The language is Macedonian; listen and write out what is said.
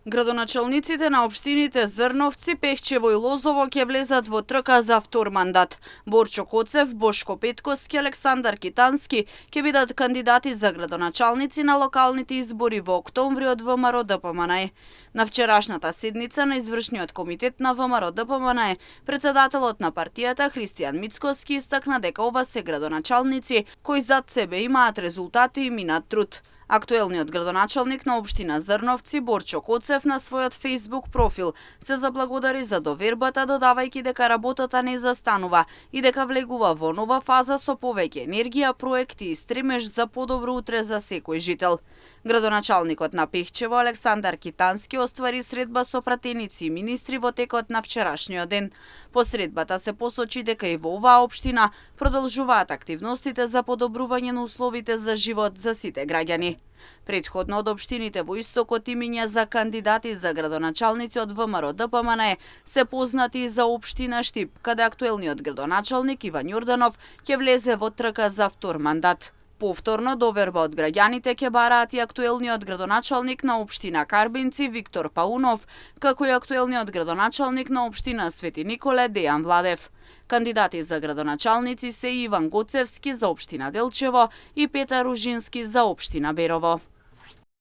Градоначалниците на општините Зрновци, Пехчево и Лозово ќе влезат во трка за втор мандат. Борчо Коцев, Бошко Петковски, Александар Китански ќе бидат кандидати за градоначалници на локалните избори во октомври од ВМРО ДПМН. На вчерашната седница на извршниот комитет на ВМРО ДПМН, председателот на партијата Христијан Мицкоски истакна дека ова се градоначалници кои зад себе имаат резултати и минат труд. Актуелниот градоначалник на општина Зрновци, Борчо Коцев, на својот Facebook профил се заблагодари за довербата, додавајќи дека работата не застанува и дека влегува во нова фаза со повеќе енергија, проекти и стремеж за подобро утре за секој жител. Градоначалникот на Пехчево Александар Китански оствари средба со пратеници и министри во текот на вчерашниот ден. По средбата се посочи дека и во оваа општина продолжуваат активностите за подобрување на условите за живот за сите граѓани. Претходно од општините во истокот имиња за кандидати за градоначалници од ВМРО ДПМН се познати за општина Штип, каде актуелниот градоначалник Иван Јорданов ќе влезе во трка за втор мандат. Повторно доверба од граѓаните ќе бараат и актуелниот градоначалник на општина Карбинци Виктор Паунов, како и актуелниот градоначалник на општина Свети Николе Дејан Владев. Кандидати за градоначалници се Иван Гоцевски за општина Делчево и Петар Ружински за општина Берово.